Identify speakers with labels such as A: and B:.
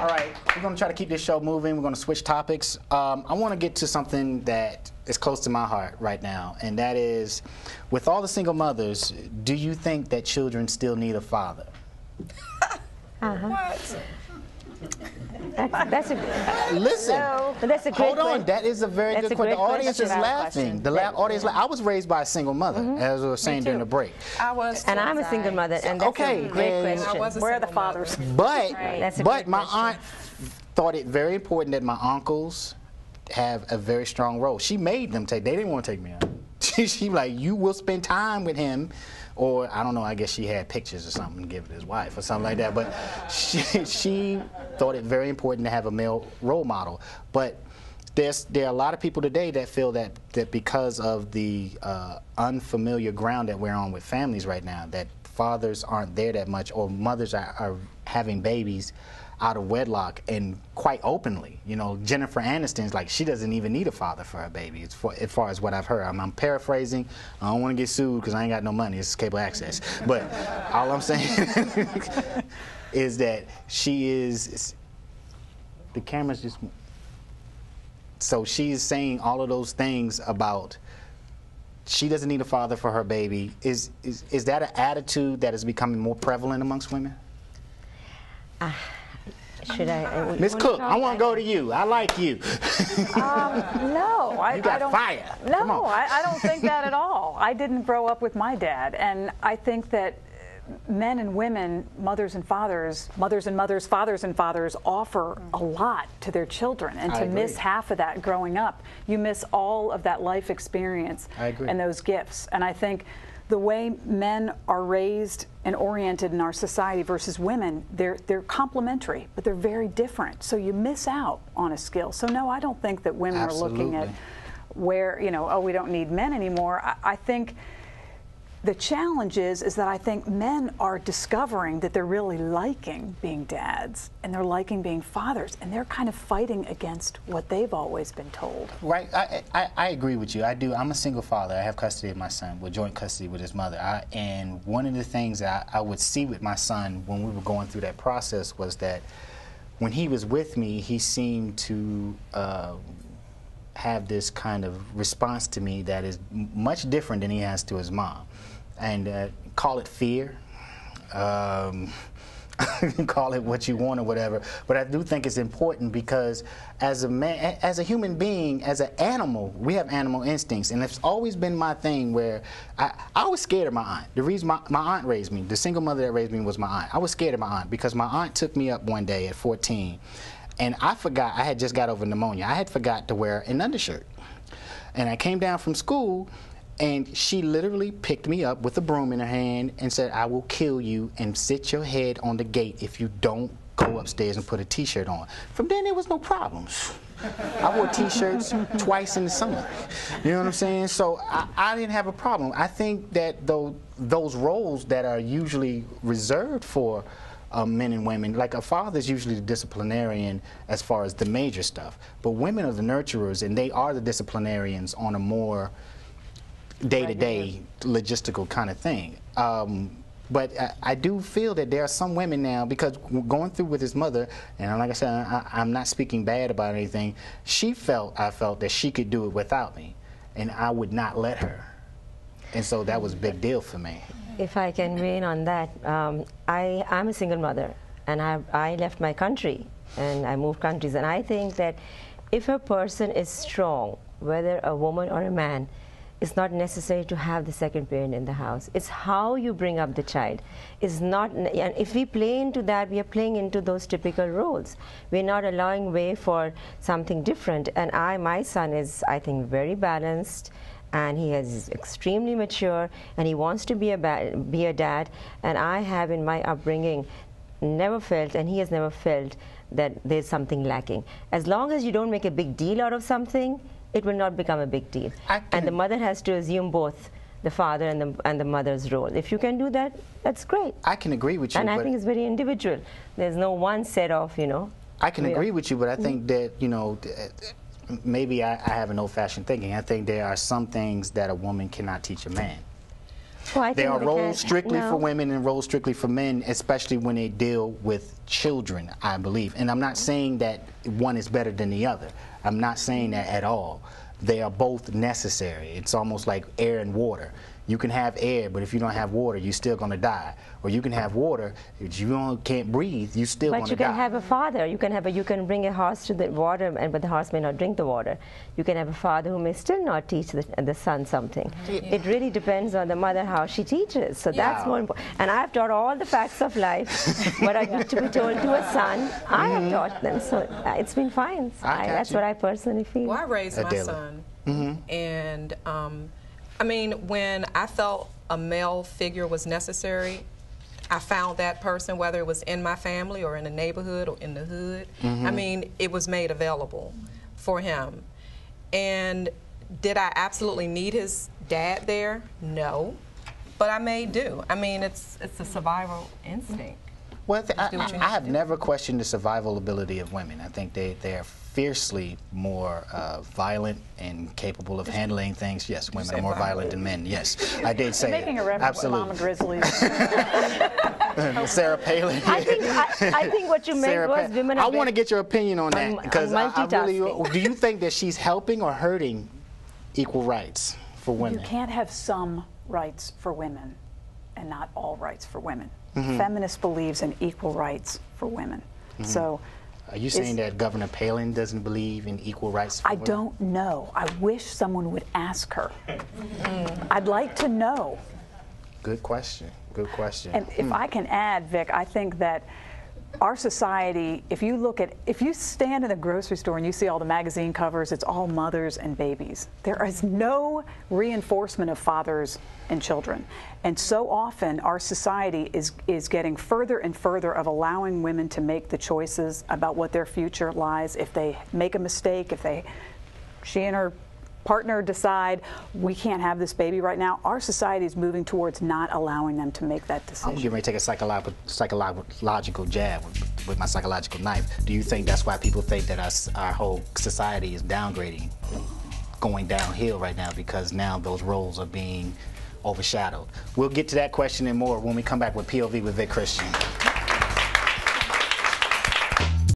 A: All right, we're going to try to keep this show moving. We're going to switch topics. I want to get to something that is close to my heart right now, and that is, with all the single mothers, do you think that children still need a father?
B: What?
C: That's a
A: Listen.
C: no, but that's a great
A: Hold on,
C: question.
A: that is a very good question. The audience is laughing. The audience. I was raised by a single mother, as we were saying during the break.
B: I was too.
C: And I'm a single mother, and that's a great question.
B: Where are the fathers?
A: But my aunt thought it very important that my uncles have a very strong role. She made them take. They didn't want to take me out. She like, you will spend time with him. Or, I don't know, I guess she had pictures or something to give to his wife or something like that. But she thought it very important to have a male role model. But there are a lot of people today that feel that because of the unfamiliar ground that we're on with families right now, that fathers aren't there that much, or mothers are having babies out of wedlock, and quite openly. You know, Jennifer Aniston's like, she doesn't even need a father for her baby, as far as what I've heard. I'm paraphrasing. I don't want to get sued because I ain't got no money. It's cable access. But all I'm saying is that she is, the camera's just, so she's saying all of those things about she doesn't need a father for her baby. Is that an attitude that is becoming more prevalent amongst women?
C: Should I?
A: Miss Cook, I want to go to you. I like you.
D: No, I
A: don't. Fire.
D: No, I don't think that at all. I didn't grow up with my dad, and I think that men and women, mothers and fathers, fathers and fathers, offer a lot to their children, and to miss half of that growing up, you miss all of that life experience and those gifts. And I think the way men are raised and oriented in our society versus women, they're complementary, but they're very different. So you miss out on a skill. So no, I don't think that women are looking at where, you know, oh, we don't need men anymore. I think the challenge is that I think men are discovering that they're really liking being dads, and they're liking being fathers, and they're kind of fighting against what they've always been told.
A: Right. I agree with you. I do. I'm a single father. I have custody of my son, with joint custody with his mother. And one of the things that I would see with my son when we were going through that process was that when he was with me, he seemed to have this kind of response to me that is much different than he has to his mom. And call it fear, call it what you want or whatever, but I do think it's important because as a man, as a human being, as an animal, we have animal instincts, and it's always been my thing where I was scared of my aunt. The reason my aunt raised me, the single mother that raised me, was my aunt. I was scared of my aunt because my aunt took me up one day at 14, and I forgot, I had just got over pneumonia. I had forgot to wear an undershirt, and I came down from school, and she literally picked me up with a broom in her hand and said, I will kill you and sit your head on the gate if you don't go upstairs and put a t-shirt on. From then, there was no problems. I wore t-shirts twice in the summer. You know what I'm saying? So I didn't have a problem. I think that those roles that are usually reserved for men and women, like a father is usually the disciplinarian as far as the major stuff, but women are the nurturers, and they are the disciplinarians on a more day-to-day logistical kind of thing. But I do feel that there are some women now, because going through with his mother, and like I said, I'm not speaking bad about anything, I felt that she could do it without me, and I would not let her. And so that was a big deal for me.
C: If I can weigh in on that, I'm a single mother, and I left my country, and I moved countries, and I think that if a person is strong, whether a woman or a man, it's not necessary to have the second parent in the house. It's how you bring up the child. It's not, and if we play into that, we are playing into those typical roles. We're not allowing way for something different. And my son is, I think, very balanced, and he is extremely mature, and he wants to be a dad. And I have, in my upbringing, never felt, and he has never felt, that there's something lacking. As long as you don't make a big deal out of something, it will not become a big deal. And the mother has to assume both the father and the mother's role. If you can do that, that's great.
A: I can agree with you.
C: And I think it's very individual. There's no one set of, you know.
A: I can agree with you, but I think that, you know, maybe I have an old-fashioned thinking. I think there are some things that a woman cannot teach a man.
C: Well, I
A: There
C: think
A: are
C: we
A: roles
C: can-
A: strictly
C: no.
A: for women and roles strictly for men, especially when they deal with children, I believe. And I'm not saying that one is better than the other. I'm not saying that at all. They are both necessary. It's almost like air and water. You can have air, but if you don't have water, you're still going to die. Or you can have water, if you can't breathe, you're still going
C: But
A: to
C: you
A: die.
C: can have a father. You can bring a horse to the water, but the horse may not drink the water. You can have a father who may still not teach the son something. It really depends on the mother how she teaches. So that's more important. And I've taught all the facts of life. What I need to be told to a son, I have taught them. So it's been fine. That's what I personally feel.
B: Well, I raised my son, and I mean, when I felt a male figure was necessary, I found that person, whether it was in my family or in the neighborhood or in the hood. I mean, it was made available for him. And did I absolutely need his dad there? No, but I made do. I mean, it's a survival instinct.
A: Well, I have never questioned the survival ability of women. I think they are fiercely more violent and capable of handling things. Yes, women are more violent than men. Yes, I did say
D: Making
A: it.
D: a reference to
A: Absolutely.
D: Mama Grizzlies.
A: Sarah Palin.
C: I think what you meant
A: Sarah
C: was women
A: I
C: are
A: want to get your opinion on that, because I really,
C: multitasking.
A: do you think that she's helping or hurting equal rights for women?
D: You can't have some rights for women and not all rights for women. Feminist believes in equal rights for women. So,
A: Are you saying that Governor Palin doesn't believe in equal rights for
D: I
A: women?
D: don't know. I wish someone would ask her. I'd like to know.
A: Good question. Good question.
D: And if I can add, Vic, I think that our society, if you stand in a grocery store and you see all the magazine covers, it's all mothers and babies. There is no reinforcement of fathers and children. And so often our society is getting further and further of allowing women to make the choices about what their future lies. If they make a mistake, she and her partner decide we can't have this baby right now, our society is moving towards not allowing them to make that decision.
A: I'm getting ready to take a psychological jab with my psychological knife. Do you think that's why people think that our whole society is downgrading, going downhill right now, because now those roles are being overshadowed? We'll get to that question and more when we come back with POV with Vic Christian.